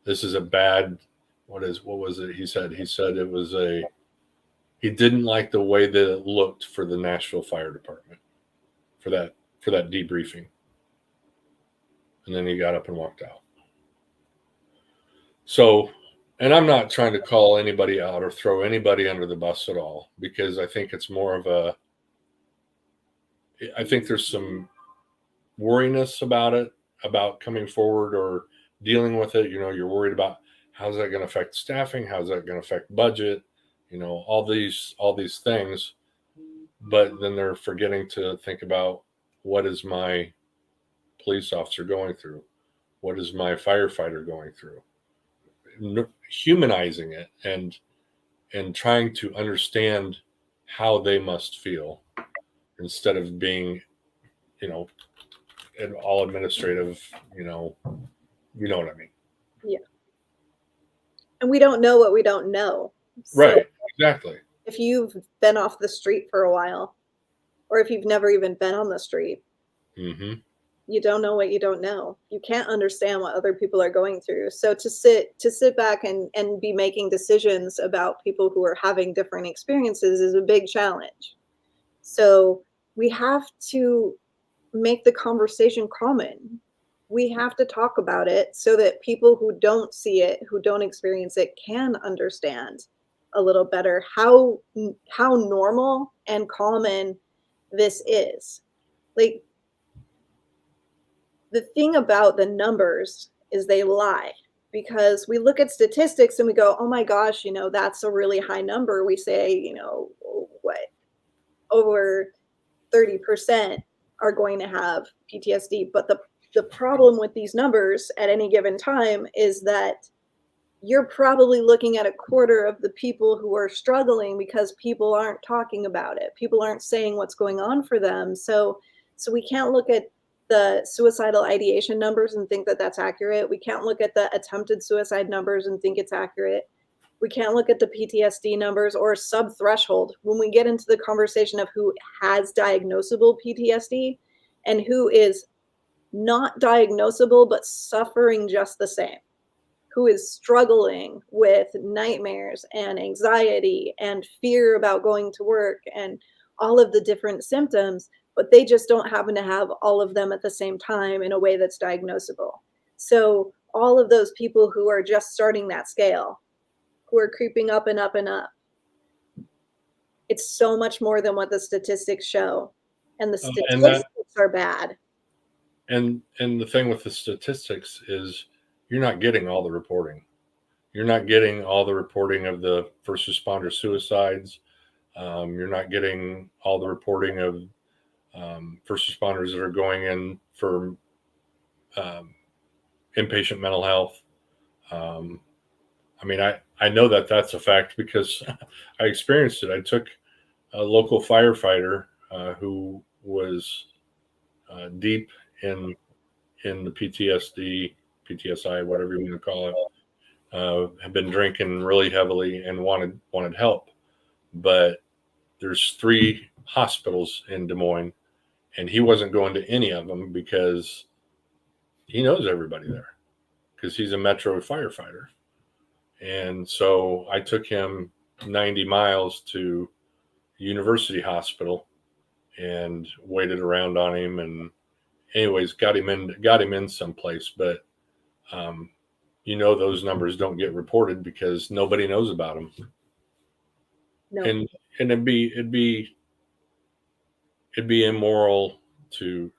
This is a bad, what was it? He said it was he didn't like the way that it looked for the Nashville Fire Department for that debriefing. And then he got up and walked out. So, and I'm not trying to call anybody out or throw anybody under the bus at all, because I think it's more of I think there's some worriness about it, about coming forward or dealing with it. You're worried about how's that going to affect staffing? How's that going to affect budget? All these things, but then they're forgetting to think about, what is my police officer going through? What is my firefighter going through? Humanizing it and trying to understand how they must feel, instead of being, all administrative, you know what I mean? Yeah. And we don't know what we don't know. So right. Exactly. if you've been off the street for a while, or if you've never even been on the street, mm-hmm. you don't know what you don't know. You can't understand what other people are going through. So to sit back and be making decisions about people who are having different experiences is a big challenge. So we have to make the conversation common. We have to talk about it so that people who don't see it, who don't experience it, can understand a little better how normal and common this is. Like, the thing about the numbers is they lie, because we look at statistics and we go, oh my gosh, that's a really high number. We say, what, over 30% are going to have PTSD. But the problem with these numbers at any given time is that you're probably looking at a quarter of the people who are struggling, because people aren't talking about it. People aren't saying what's going on for them. So we can't look at the suicidal ideation numbers and think that that's accurate. We can't look at the attempted suicide numbers and think it's accurate. We can't look at the PTSD numbers or sub-threshold. When we get into the conversation of who has diagnosable PTSD and who is not diagnosable but suffering just the same, who is struggling with nightmares and anxiety and fear about going to work and all of the different symptoms, but they just don't happen to have all of them at the same time in a way that's diagnosable. So all of those people who are just starting that scale, who are creeping up and up and up, it's so much more than what the statistics show. And the And that statistics are bad. and the thing with the statistics is you're not getting all the reporting. You're not getting all the reporting of the first responder suicides. You're not getting all the reporting of first responders that are going in for inpatient mental health. I mean, I know that that's a fact because I experienced it. I took a local firefighter who was deep in the PTSD, PTSI, whatever you want to call it. Had been drinking really heavily and wanted help, but there's 3 hospitals in Des Moines, and he wasn't going to any of them because he knows everybody there because he's a Metro firefighter. And so I took him 90 miles to University Hospital and waited around on him, and anyways got him in someplace. But those numbers don't get reported because nobody knows about them. No. And it'd be immoral to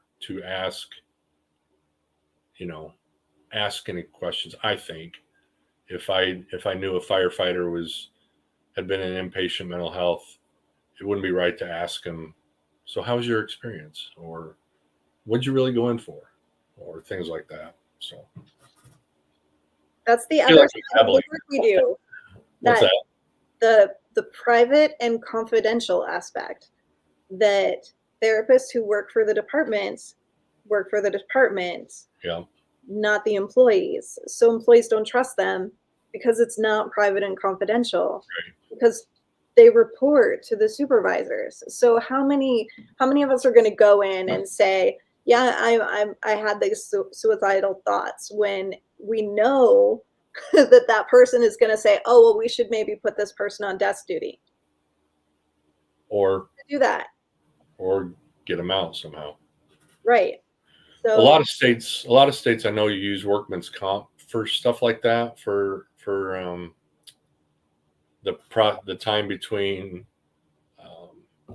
ask any questions. I think if I knew a firefighter had been in inpatient mental health, it wouldn't be right to ask him, so how was your experience, or what'd you really go in for, or things like that. So that's the other side of the work we do. What's that? The private and confidential aspect, that therapists who work for the department, Yeah. not the employees. So employees don't trust them because it's not private and confidential, Right. because they report to the supervisors. So how many of us are going to go in and say, yeah, I had these suicidal thoughts, when we know that person is going to say, oh, well, we should maybe put this person on desk duty, or do that, or get them out somehow. right? So a lot of states I know you use workman's comp for stuff like that, for the time between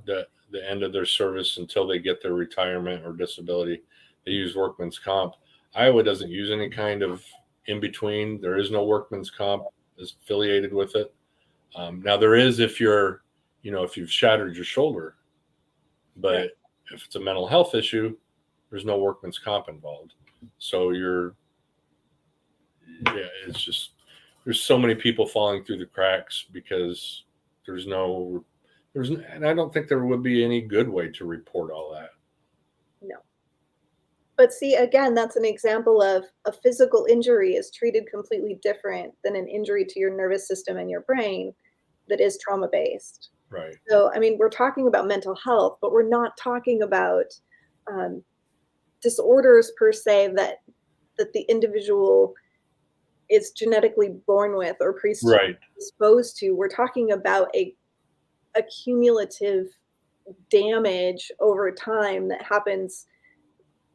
the end of their service until they get their retirement or disability. They use workman's comp. Iowa doesn't use any kind of in between. There is no workman's comp is affiliated with it. Now there is if you've shattered your shoulder, but right. if it's a mental health issue, there's no workman's comp involved. So it's just, there's so many people falling through the cracks because and I don't think there would be any good way to report all that. No. But see, again, that's an example of a physical injury is treated completely different than an injury to your nervous system and your brain that is trauma-based. Right. So, I mean, we're talking about mental health, but we're not talking about disorders per se that the individual is genetically born with or predisposed to. We're talking about a cumulative damage over time that happens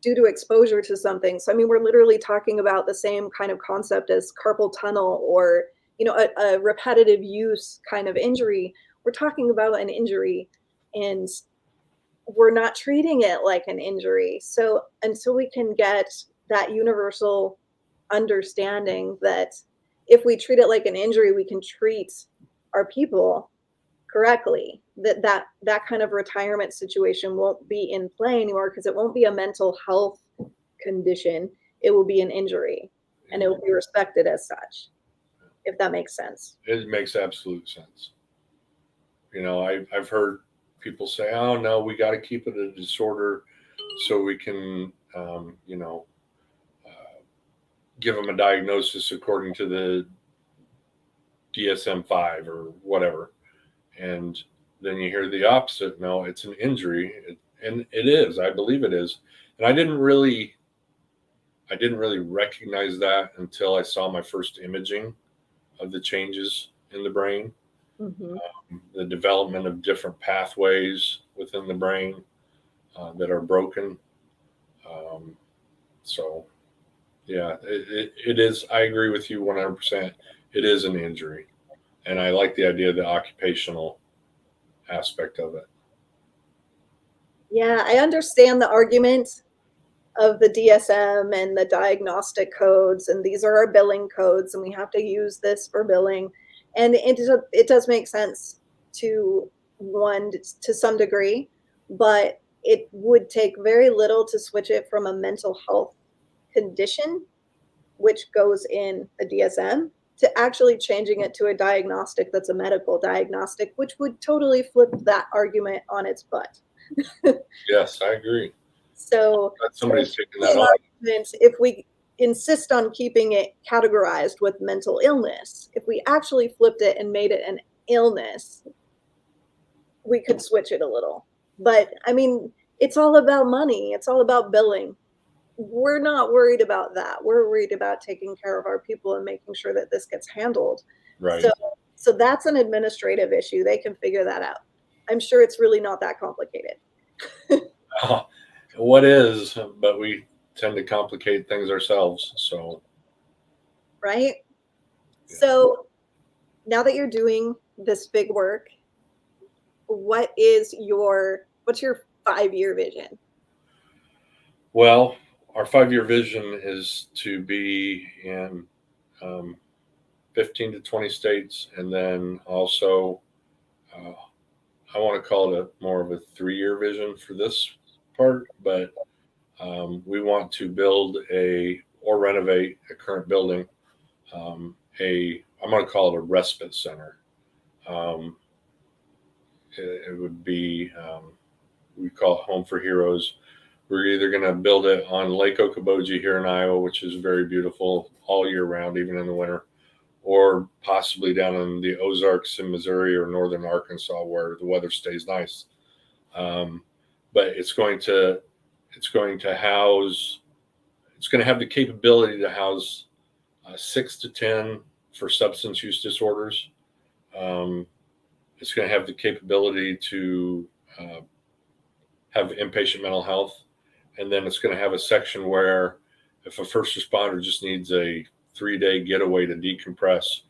due to exposure to something. So, I mean, we're literally talking about the same kind of concept as carpal tunnel or, a repetitive use kind of injury. We're talking about an injury, and we're not treating it like an injury. So until we can get that universal understanding that if we treat it like an injury, we can treat our people correctly, that kind of retirement situation won't be in play anymore, because it won't be a mental health condition. It will be an injury, and it will be respected as such, if that makes sense. It makes absolute sense. I've heard people say, oh no, we got to keep it a disorder so we can give them a diagnosis according to the DSM-5 or whatever. And then you hear the opposite. No, it's an injury. And it is. I believe it is. And I didn't really recognize that until I saw my first imaging of the changes in the brain, Mm-hmm. the development of different pathways within the brain that are broken. So, yeah, it is. I agree with you 100%. It is an injury. And I like the idea of the occupational aspect of it. Yeah, I understand the argument of the DSM and the diagnostic codes, and these are our billing codes, and we have to use this for billing. And it does make sense to one to some degree, but it would take very little to switch it from a mental health condition, which goes in a DSM, to actually changing it to a diagnostic that's a medical diagnostic, which would totally flip that argument on its butt. Yes, I agree. So Somebody's taking that on. if we insist on keeping it categorized with mental illness, if we actually flipped it and made it an illness, we could switch it a little. But I mean, it's all about money. It's all about billing. We're not worried about that. We're worried about taking care of our people and making sure that this gets handled. Right. So that's an administrative issue. They can figure that out. I'm sure it's really not that complicated. What is, but we tend to complicate things ourselves. So, right? Yeah. So now that you're doing this big work, what's your 5-year vision? Well, our 5-year vision is to be in 15 to 20 states, and then also I want to call it more of a 3-year vision for this part, but we want to build or renovate a current building. I'm going to call it a respite center. It would be, we call it Home for Heroes. We're either going to build it on Lake Okoboji here in Iowa, which is very beautiful all year round, even in the winter, or possibly down in the Ozarks in Missouri or northern Arkansas where the weather stays nice. But it's going to have the capability to house 6 to 10 for substance use disorders. It's going to have the capability to have inpatient mental health. And then it's going to have a section where if a first responder just needs a 3-day getaway to decompress,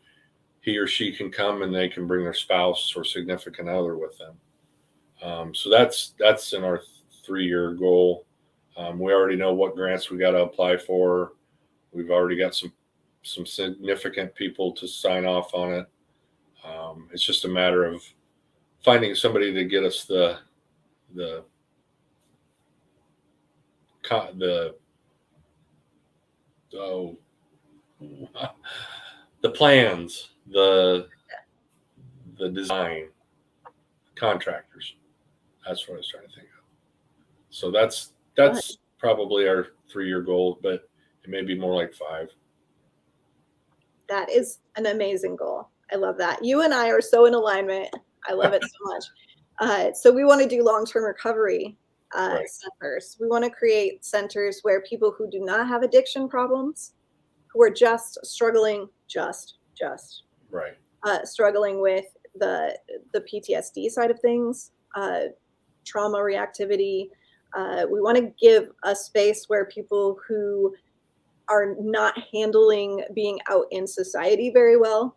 he or she can come and they can bring their spouse or significant other with them. So that's in our 3-year goal. We already know what grants we got to apply for. We've already got some significant people to sign off on it. It's just a matter of finding somebody to get us the plans, the design, contractors. That's what I was trying to think of. So that's probably our 3-year goal, but it may be more like 5. That is an amazing goal. I love that. You and I are so in alignment. I love it so much. So we want to do long-term recovery Right. centers. We want to create centers where people who do not have addiction problems, who are just struggling, Right. Struggling with the PTSD side of things, trauma reactivity. We want to give a space where people who are not handling being out in society very well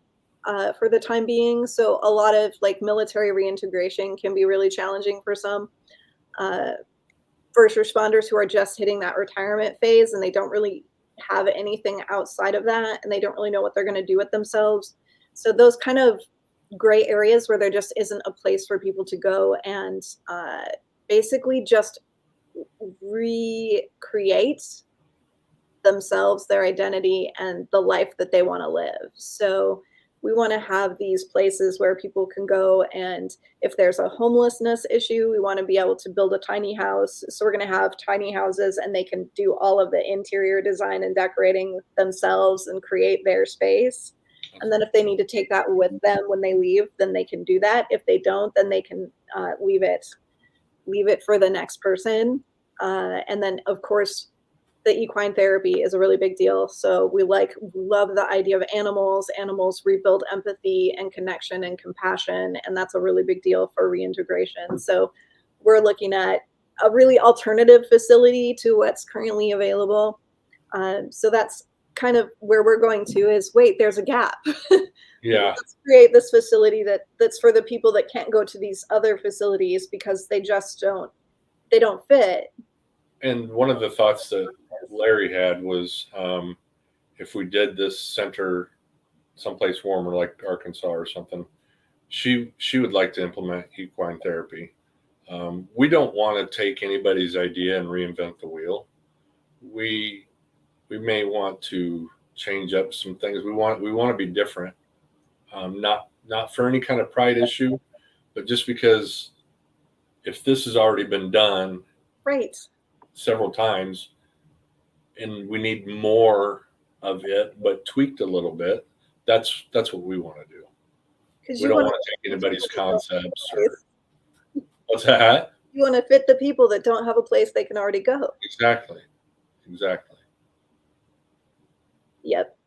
for the time being. So a lot of like military reintegration can be really challenging for some first responders who are just hitting that retirement phase and they don't really have anything outside of that and they don't really know what they're going to do with themselves. So those kind of gray areas where there just isn't a place for people to go and basically just recreate themselves, their identity, and the life that they want to live. So we want to have these places where people can go, and if there's a homelessness issue, we want to be able to build a tiny house. So we're going to have tiny houses and they can do all of the interior design and decorating themselves and create their space. And then if they need to take that with them when they leave, then they can do that. If they don't, then they can leave it for the next person. And then, of course, the equine therapy is a really big deal. So we love the idea of animals. Animals rebuild empathy and connection and compassion, and that's a really big deal for reintegration. So we're looking at a really alternative facility to what's currently available. So that's kind of where we're going to is, wait, there's a gap. Yeah. Let's create this facility that's for the people that can't go to these other facilities because they don't fit. And one of the thoughts that Larry had was, if we did this center someplace warmer like Arkansas or something, she would like to implement equine therapy. We don't want to take anybody's idea and reinvent the wheel. We may want to change up some things. We want to be different, not for any kind of pride issue, but just because if this has already been done Right. several times and we need more of it but tweaked a little bit, that's what we want to do. We don't want to take anybody's concepts or what's that? You want to fit the people that don't have a place they can already go. Exactly. Yep.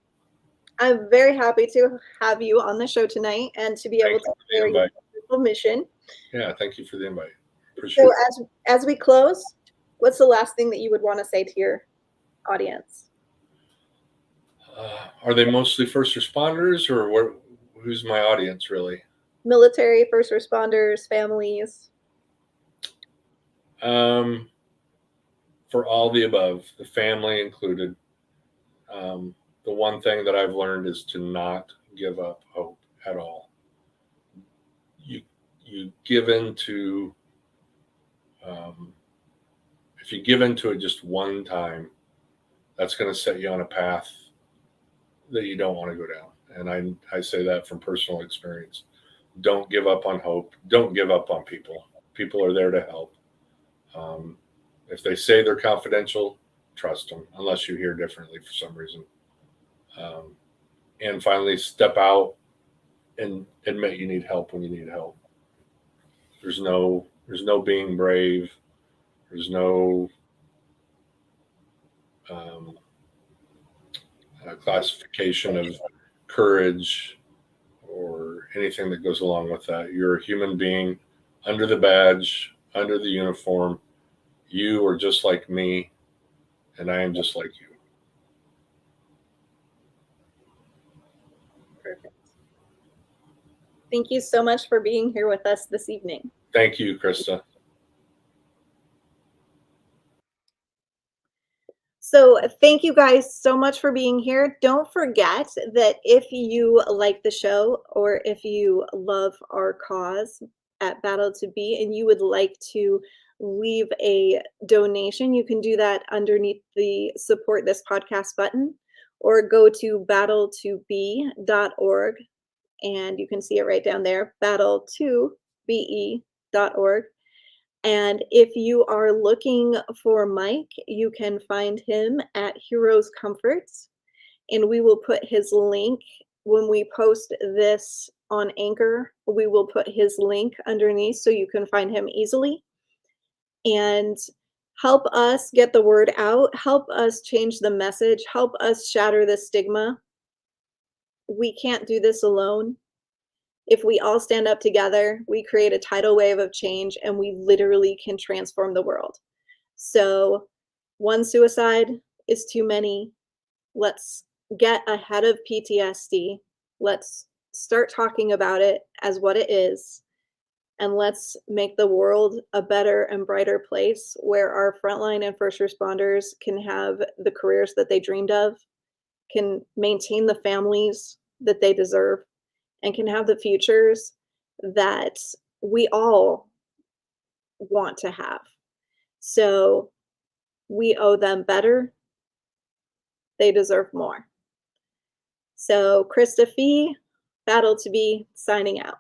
I'm very happy to have you on the show tonight and to be able to share your wonderful mission. Yeah, thank you for the invite. Appreciate it. As we close, what's the last thing that you would want to say to your audience? Are they mostly first responders, or who's my audience really? Military, first responders, families. For all the above, the family included. The one thing that I've learned is to not give up hope at all. You give into, if you give into it just one time, that's going to set you on a path that you don't want to go down. And I say that from personal experience. Don't give up on hope. Don't give up on people. People are there to help. If they say they're confidential, trust them, unless you hear differently for some reason. And finally, step out and admit you need help when you need help. There's no being brave. There's no classification of courage or anything that goes along with that. You're a human being under the badge, under the uniform. You are just like me, and I am just like you. Perfect. Thank you so much for being here with us this evening. Thank you, Krista. So thank you guys so much for being here. Don't forget that if you like the show or if you love our cause at Battle to Be and you would like to leave a donation, you can do that underneath the support this podcast button or go to battle2be.org and you can see it right down there, battle2be.org. And if you are looking for Mike, you can find him at Heroes Comforts. And we will put his link when we post this on Anchor. We will put his link underneath so you can find him easily. And help us get the word out. Help us change the message. Help us shatter the stigma. We can't do this alone. If we all stand up together, we create a tidal wave of change and we literally can transform the world. So one suicide is too many. Let's get ahead of PTSD. Let's start talking about it as what it is. And let's make the world a better and brighter place where our frontline and first responders can have the careers that they dreamed of, can maintain the families that they deserve, and can have the futures that we all want to have. So we owe them better. They deserve more. So Krista Fee, Battle to Be, signing out.